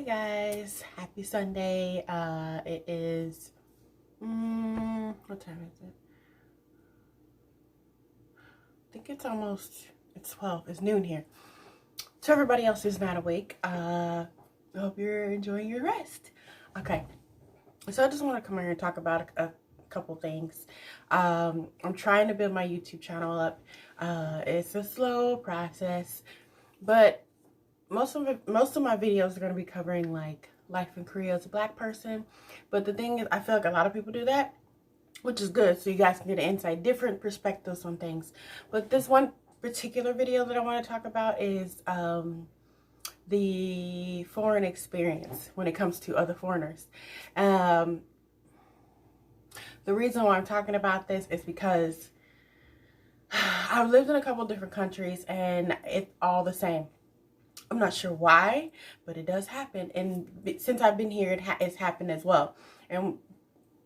Guys, happy Sunday. It is what time is it? I think it's 12. It's noon here. So everybody else is not awake. I hope you're enjoying your rest. Okay. So I just want to come here and talk about a couple things. I'm trying to build my YouTube channel up. It's a slow process, but most of my videos are going to be covering like life in Korea as a Black person. But the thing is, I feel like a lot of people do that, which is good, so you guys can get an insight, different perspectives on things. But this one particular video that I want to talk about is the foreign experience when it comes to other foreigners. The reason why I'm talking about this is because I've lived in a couple different countries and it's all the same. I'm not sure why, but it does happen. And since I've been here, it's happened as well. And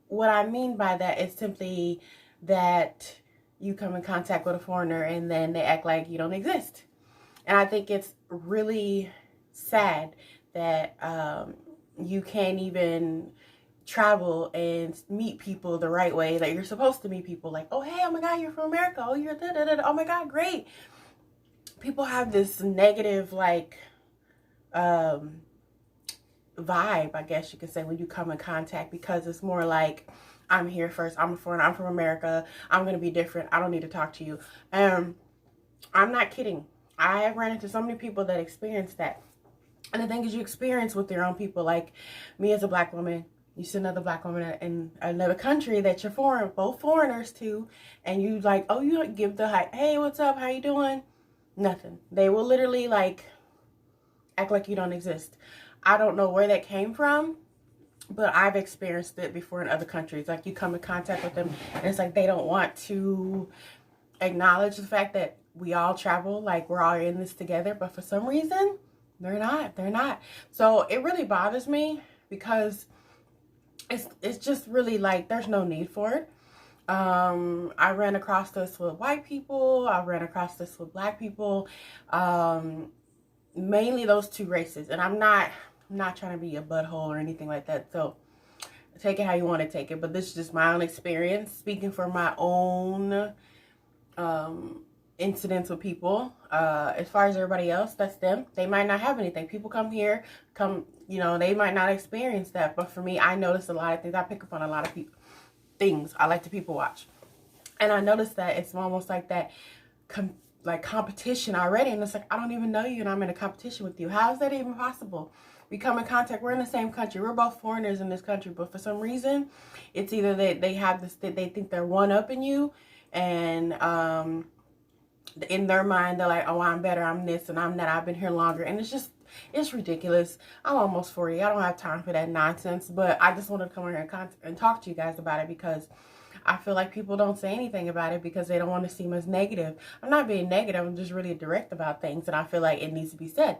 what I mean by that is simply that you come in contact with a foreigner and then they act like you don't exist. And I think it's really sad that you can't even travel and meet people the right way that you're supposed to meet people. Like, oh, hey, oh my God, you're from America. Oh, you're da-da-da. Oh my God, great. People have this negative like vibe, I guess you could say, when you come in contact, because it's more like, I'm here first, I'm a foreigner, I'm from America, I'm gonna be different, I don't need to talk to you. I'm not kidding. I have run into so many people that experience that. And the thing is, you experience with your own people. Like me as a Black woman, you see another Black woman in another country that you're both foreigners to, and you like, oh, you give the hi, hey, what's up, how you doing? Nothing. They will literally like act like you don't exist. I don't know where that came from, but I've experienced it before in other countries. Like you come in contact with them and it's like they don't want to acknowledge the fact that we all travel, like we're all in this together, but for some reason they're not. So it really bothers me because it's just really like there's no need for it. I ran across this with white people, I ran across this with Black people, mainly those two races. And I'm not trying to be a butthole or anything like that, so take it how you want to take it, but this is just my own experience, speaking for my own incidents with people. As far as everybody else, that's them. They might not have anything. People come here, they might not experience that, but for me, I notice a lot of things. I pick up on a lot of things. I like to people watch, and I noticed that it's almost like that competition already, and it's like, I don't even know you and I'm in a competition with you. How is that even possible? We come in contact, we're in the same country, we're both foreigners in this country, but for some reason it's either they have this, they think they're one up in you, and in their mind they're like, oh, I'm better, I'm this and I'm that, I've been here longer. And it's ridiculous. I'm almost 40. I don't have time for that nonsense, but I just wanted to come here and talk to you guys about it, because I feel like people don't say anything about it because they don't want to seem as negative. I'm not being negative. I'm just really direct about things, and I feel like it needs to be said.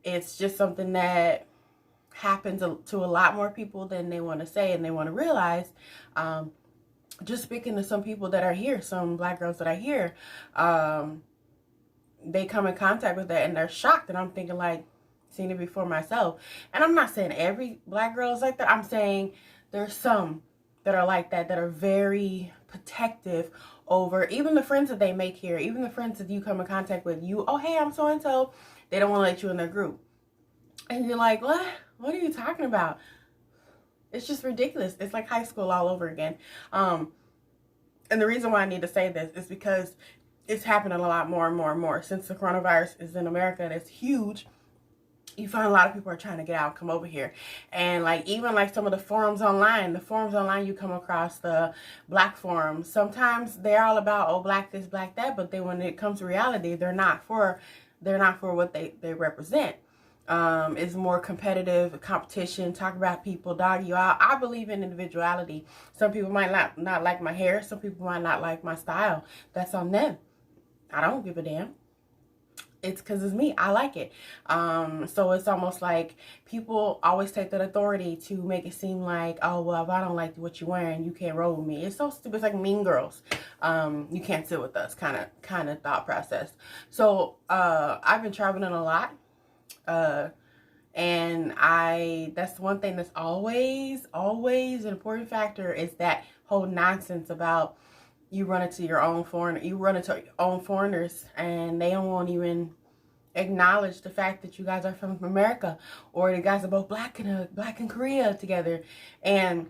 It's just something that happens to a lot more people than they want to say and they want to realize. Just speaking to some people that are here, some Black girls that are here, they come in contact with that and they're shocked, and I'm thinking like, seen it before myself. And I'm not saying every Black girl is like that. I'm saying there's some that are like that are very protective over even the friends that they make here, even the friends that you come in contact with. You, oh, hey, I'm so-and-so. They don't want to let you in their group. And you're like, what? What are you talking about? It's just ridiculous. It's like high school all over again. And the reason why I need to say this is because it's happening a lot more and more and more. Since the coronavirus is in America and it's huge, you find a lot of people are trying to get out, come over here. And like, even like some of the forums online you come across, the Black forums, sometimes they're all about, oh, Black this, Black that, but then when it comes to reality, they're not for what they represent. It's more competitive, competition, talk about people, dog you out. I believe in individuality. Some people might not like my hair, some people might not like my style. That's on them. I don't give a damn. It's because it's me. I like it. So it's almost like people always take that authority to make it seem like, oh, well, if I don't like what you're wearing, you can't roll with me. It's so stupid. It's like Mean Girls. You can't sit with us kind of thought process. So I've been traveling a lot. And that's one thing that's always an important factor, is that whole nonsense about you run into your own foreigners, and they don't want even acknowledge the fact that you guys are from America, or the guys are both black in Korea together. And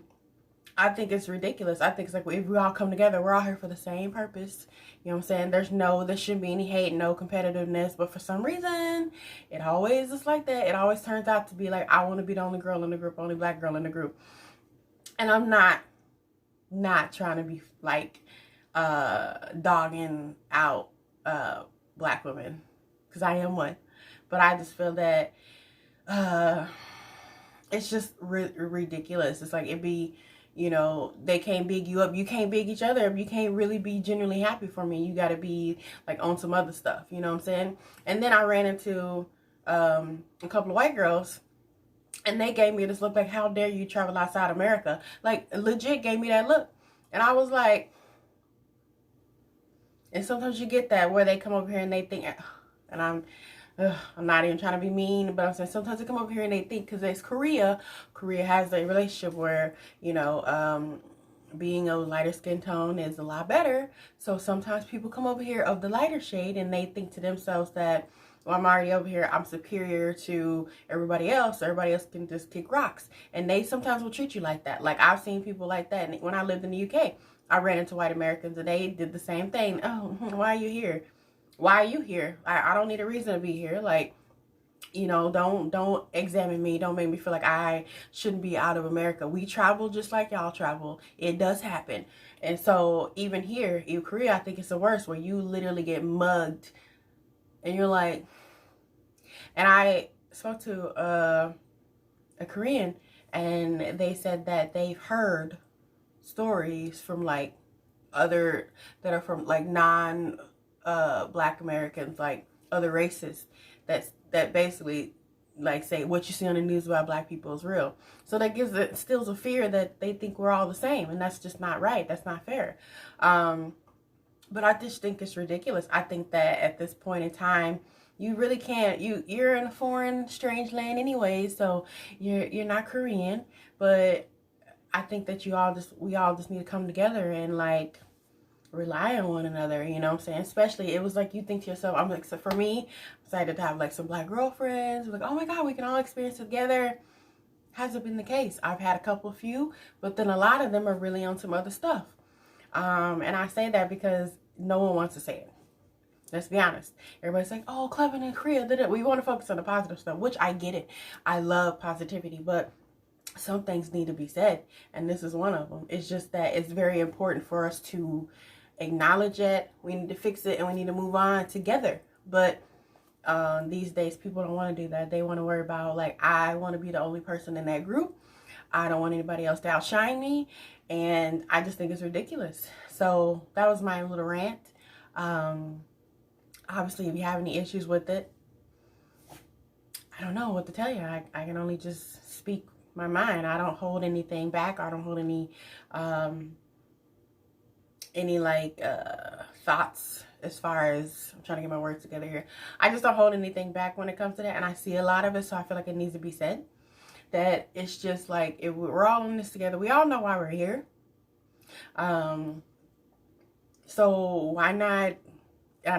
I think it's ridiculous. I think it's like, if we all come together, we're all here for the same purpose. You know what I'm saying? There shouldn't be any hate, no competitiveness. But for some reason, it always is like that. It always turns out to be like, I want to be the only girl in the group, only black girl in the group. And I'm not trying to be like dogging out black women, because I am one. But I just feel that it's just ridiculous. It's like, they can't big you up. You can't big each other up. You can't really be genuinely happy for me. You got to be like on some other stuff. You know what I'm saying? And then I ran into a couple of white girls, and they gave me this look like, how dare you travel outside America? Like, legit gave me that look. And I was like, and sometimes you get that where they come over here and they think, and I'm not even trying to be mean, but I'm saying sometimes they come over here and they think, because it's Korea has a relationship where, being a lighter skin tone is a lot better. So sometimes people come over here of the lighter shade and they think to themselves that, well, I'm already over here, I'm superior to everybody else. Everybody else can just kick rocks. And they sometimes will treat you like that. Like, I've seen people like that. And when I lived in the UK, I ran into white Americans and they did the same thing. Oh, why are you here? Why are you here? I don't need a reason to be here. Like, don't examine me. Don't make me feel like I shouldn't be out of America. We travel just like y'all travel. It does happen. And so even here in Korea, I think it's the worst, where you literally get mugged and you're like, and I spoke to a Korean, and they said that they've heard stories from like other that are from like non black Americans, like other races, that basically like say what you see on the news about black people is real. So that instills a fear that they think we're all the same, and that's just not right. That's not fair. But I just think it's ridiculous. I think that at this point in time, you really can't. You're in a foreign, strange land anyway, so you're not Korean. But I think that we all just need to come together and like rely on one another. You know what I'm saying? Especially, it was like, you think to yourself, I'm like, so for me, I'm excited to have like some black girlfriends. Like, oh my God, we can all experience it together. Hasn't been the case. I've had a few, but then a lot of them are really on some other stuff. And I say that because no one wants to say it. Let's be honest. Everybody's like, oh, Clevin and Korea, we want to focus on the positive stuff, which I get it. I love positivity, but some things need to be said, and this is one of them. It's just that it's very important for us to acknowledge it. We need to fix it, and we need to move on together. But these days, people don't want to do that. They want to worry about, like, I want to be the only person in that group. I don't want anybody else to outshine me, and I just think it's ridiculous. So that was my little rant. Obviously, if you have any issues with it, I don't know what to tell you. I can only just speak my mind. I don't hold anything back. I don't hold any thoughts as far as, I'm trying to get my words together here. I just don't hold anything back when it comes to that, and I see a lot of it, so I feel like it needs to be said. That it's just like, if we're all in this together, we all know why we're here. So why not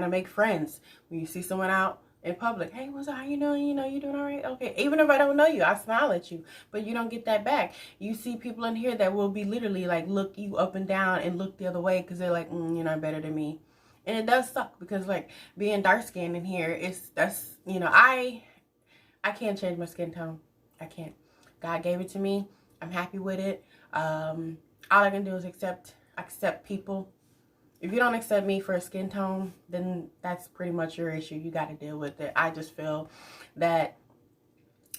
make friends? When you see someone out in public, hey, what's up? How you doing? You doing all right? Okay. Even if I don't know you, I smile at you, but you don't get that back. You see people in here that will be literally like look you up and down and look the other way because they're like, you're not better than me. And it does suck, because like being dark skinned in here, I can't change my skin tone. I can't. God gave it to me. I'm happy with it. All I can do is accept people. If you don't accept me for a skin tone, then that's pretty much your issue. You got to deal with it. I just feel that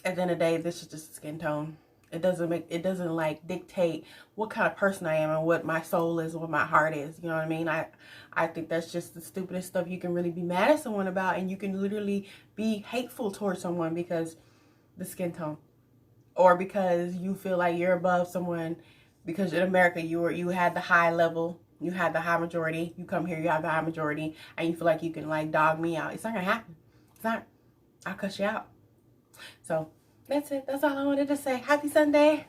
at the end of the day, this is just a skin tone. It doesn't like dictate what kind of person I am and what my soul is, what my heart is. You know what I mean? I think that's just the stupidest stuff you can really be mad at someone about, and you can literally be hateful towards someone because the skin tone, or because you feel like you're above someone because in America you had the high level. You had the high majority. You come here, you have the high majority, and you feel like you can like dog me out. It's not gonna happen. It's not. I'll cuss you out. So That's it. That's all I wanted to say. Happy Sunday.